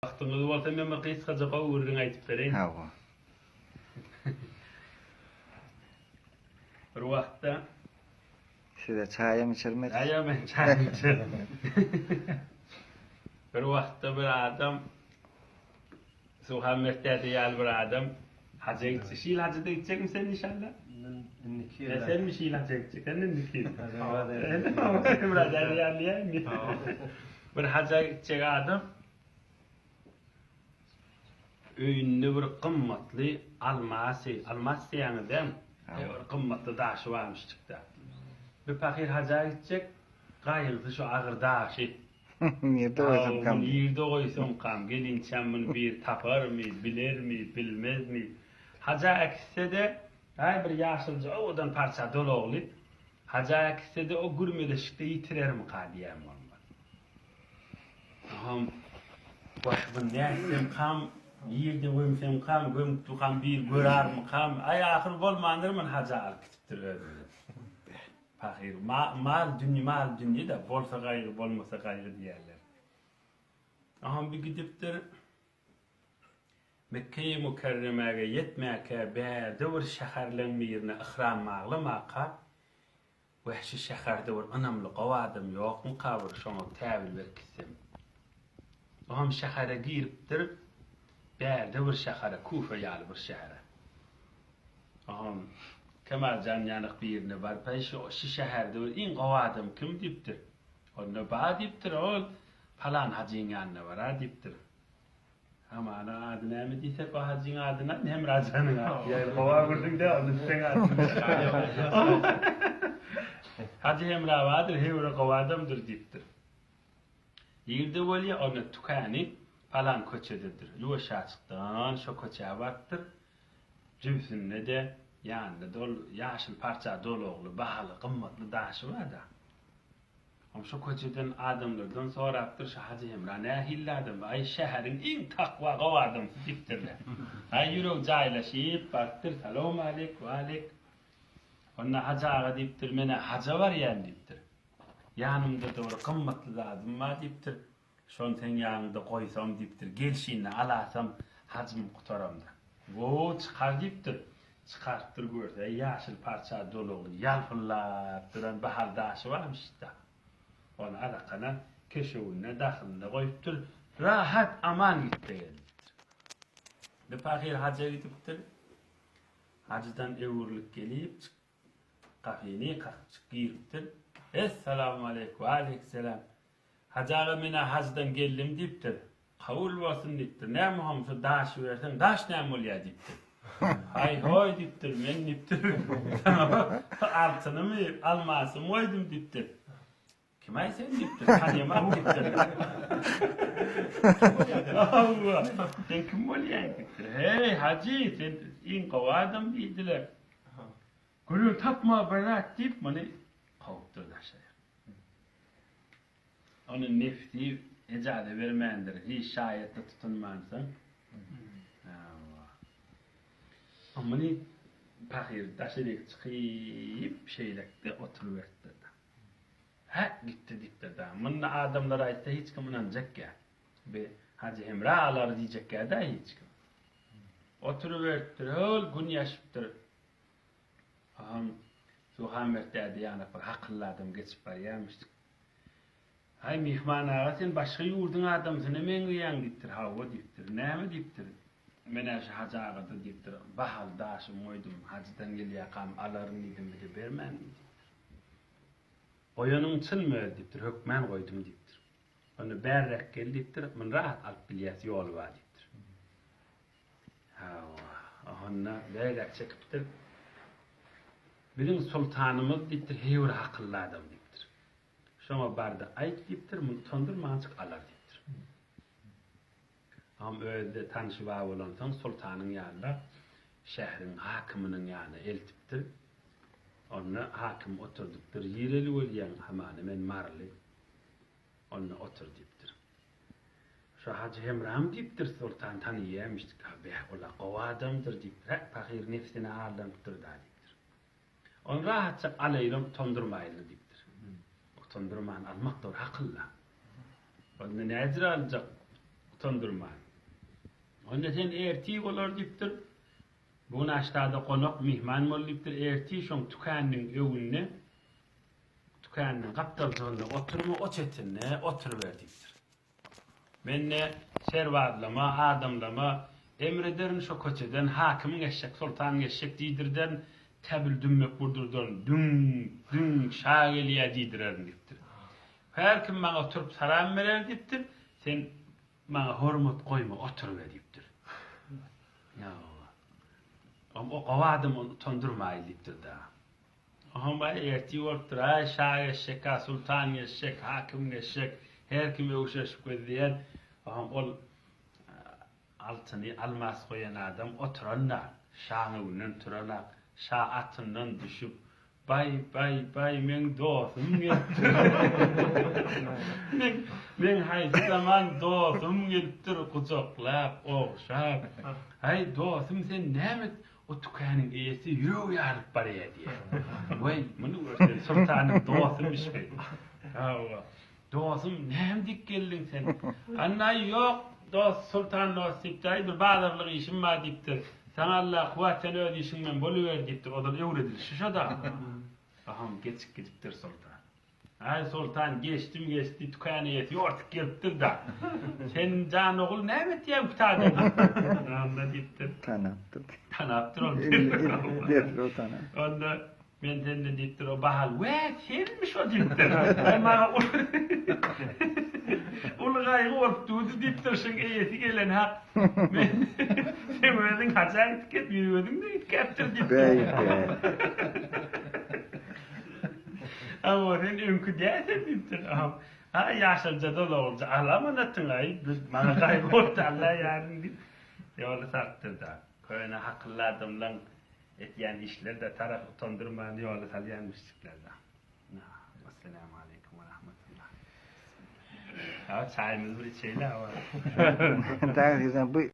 Vaxtınız bolsa men bir kysgaça gowurdyň aýtyp bereýin. Hawa. Bir wagtda Size çayım içirmedi. aýa men çay içerim. Bir wagtda bir adam Suhan Mertedi ýaly bir adam haja gitse, şil hajada gitsekmi sen inşallah? Sen mi şil haja gitse, kendin dikir. Emre derýär ýa. Bir haja gitsek adam öýünde bir gymmatly almas ýaňydan bir gymmatly daşy barmışdykda. Bir pakir haja gitsek, gaýyrdy şu agyr daşy. Nerede oysam kam? Ýerde goýsam kam, gelinçem bunu bir taparmy, bilermi, bilmezmi? Haja eksede, bir ýaşylja odan parça dolagly. Haja eksede o gürmedeşikde ýitirerim qadiýam bolmaz. Aham, baş bu näsem kam, ýerde gömsem kam, gömtükam bir görärmi kam, ahyr bolmandyrmyn haja alyp gitipdir özüne. Fakir, mal dünýä da bolsa gaýry, bolmasa gaýry diýerler. Aham bir gidipdir, Mekke-i Mükerreme'ge yetmäke bäde bir şäherleň birine ihram maglamaqa, wehşi şäherde bir anamly gawadym ýokmy kabir şoňa täbil berkisem. Aham şähere giripdir, bäde bir şähere, Kufa ýaly bir şähere. Aham Kemalcan ýanyk birine bar, şu şäherde bir iň gawadym kim diýipdir. Onda ba diýipdir, ol falan hajiň ýanyna bar diýipdir. Hamana adı näme diýsek o hajiň adyna hem razanyň adı. Ýa gawa gördüň-de onu sen adyny. Haji Emre wadyr, hewre gawadymdyr diýipdir. Ýerde bolýa onu tukany falan köçededir. Ýuwaşa çykdan şo köçe batdyr. Cübsünde de ýanynda dol ýaşyl parça dolagly, bahaly, gymmatly daşy bar da. Am şo köçeden adamlardan sorapdyr şu Haji Emre nähillädim, ay şäheriň iň takwa gawadym diýipdirler. Ay ýürek jaýlaşyp bakdyr, salam aleyk, we aleyk. Onda hajaga diýipdir, mene haja bar ýan diýipdir. Ýanymda da bir gymmatly zadym bar diýipdir. Şonu sen ýanynda goýsam diýipdir, gelşini alasam hajym gutaramda. Wo çykar diýipdir. Çıkartdır görse ýaşyl parça dolagly, ýalpylap duran bahal daşy barmış da. Onu alakana keşewine dahylyna goýupdyr. Rahat aman gitdi. Bir pakir haja gidipdir. Hajdan ewurlik gelip kafeni kakçyk giripdir. Esselamu aleykum, aleyhisselam. Hajaga mene hajdan geldim diýipdir. Kabul bolsun diýipdir. Näme hamsa daş bersen, daş näme bolýar diýipdir. Hay hoy diýipdir, men diýipdir. Altynymy, almasy moýdum diýipdir. Kim aýsyn diýipdir, tanýamam diýipdir. Allah, sen kim bolýan diýipdir. Hey haji, sen iň gawadym diýdiler. Gülü tapma barat diýip meni gowupdyr daşaýar. Onun nefti ejade bermendir, hiç şaýatda tutunmansaň. Amany pakir daşaryk çykyp şeýlekde oturuverdi. Ha gitti diýipdir da. Munda adamlar aýtsa hiç kim inanjak ýa. Be Haji Emre alar diýjek ýa-da hiç kim. Oturuverdi, hol gün ýaşypdyr. Aham Suhan Mertedi ýany bir hakylly adam geçip barýarmyşdyk. Hay mihman ağa sen başga ýurdun adamsyna men ýan gittir, hawa diýipdir. Näme diýipdir? Mene şu hajaga da diýipdir. Bahal daşy moýdum, hajdan gelýärkam alaryny diýdim bermän. Oýanyň çynmy diýipdir, hökmen goýdum diýipdir. Onu bärrek gel diýipdir, men rahat alyp bilýär ýol bar diýipdir. Hawa, ahonna bärrek çekipdir. Biziň sultanymyz diýipdir, hewre hakylly adam diýipdir. Şoňa barda aýt diýipdir, men tondurmançyk alar diýipdir. Am özde tanışyp bolansoň sultanyň ýanynda şäheriň hakymynyň ýanyna eltipdir. Onu hakim oturdukdyr, ýereli bolýan hamany men marly. Onu otur diýipdir. Şu Haji Emram diýipdir, sultan tanýýarmyşdyk, be ola gawadymdyr diýipdir. Pakir nefsini ağırlanıpdyr da diýipdir. On rahatça alaýlym tondurmaýly diýipdir. O tondurmany almak da hakylly. Onu näzir aljak utandırma. Onda sen erti bolar dipdir. Bu naştada konak mihman bol dipdir. Erti şoň tükänniň öwünde tükänniň gapdaljygynda oturma o çetinne oturuverdikdir. Menne serwadlama, adamlama emrederin şo köçeden hakimiň eşek, sultanyň eşek diýdirden täbil dümmek burdurdan dün şa gelýär diýdirerin dipdir. Her kim maňa oturup salam berer dipdir. Sen maňa hormat goýma, oturuver dipdir. Ya o gawadym onu utandyrmaýy dipdir da. Ama erti bolupdyr, ay şa eşek, sultan eşek, hakim eşek, her kim öwşeşip gözleýär. Ol altyny almas goýan adam oturanda, şaňy günden turana, şa atyndan düşüp, bay men dostum gelipdir. Men haýsy zaman dostum gelipdir, kucaklap, okşap. Ay dostum sen näme o tükäniň eýesi ýüregi ýaryp barýar diýär. Way, muny görsen sultanyň dostum işe. Hawa. Dostum näme dik geldin sen? Anna ýok, dost sultan dostykdaý bir bazarlyk işim bar dipdir. Sana Allah kuwatyn öýdi işiň men boluver dipdir. O da öwredil şuşada. Aham geçip gidipdir sultan. Ay sultan geçti tükäni ýeti ýortyk gelipdir da. Sen jan ogul näme diýip kutady? Anda dipdir. Tanapdyr ol. Derdi o tanap. Onda men sende dipdir o bahal. Senmiş o dipdir. Ay maňa ulgaý gorpdy dipdir şeň eýeti gelen hak. Sen özüň haçan gitip ýürüdüň de gitipdir dipdir. Ama sen önkü däsen dipdir. Ha ýaşalja da bolsa alamanatyn ay maňa gaýboldy Allah ýaryn dip. Ýoly sakdyr da. Köýne hakly adamlaryň etýän işlerde taraf utandyrman ýoly salýanmışdyklar da. Assalamu alaykum we rahmatullah. Ha çaýymyz bir içeýle. Taýýan bu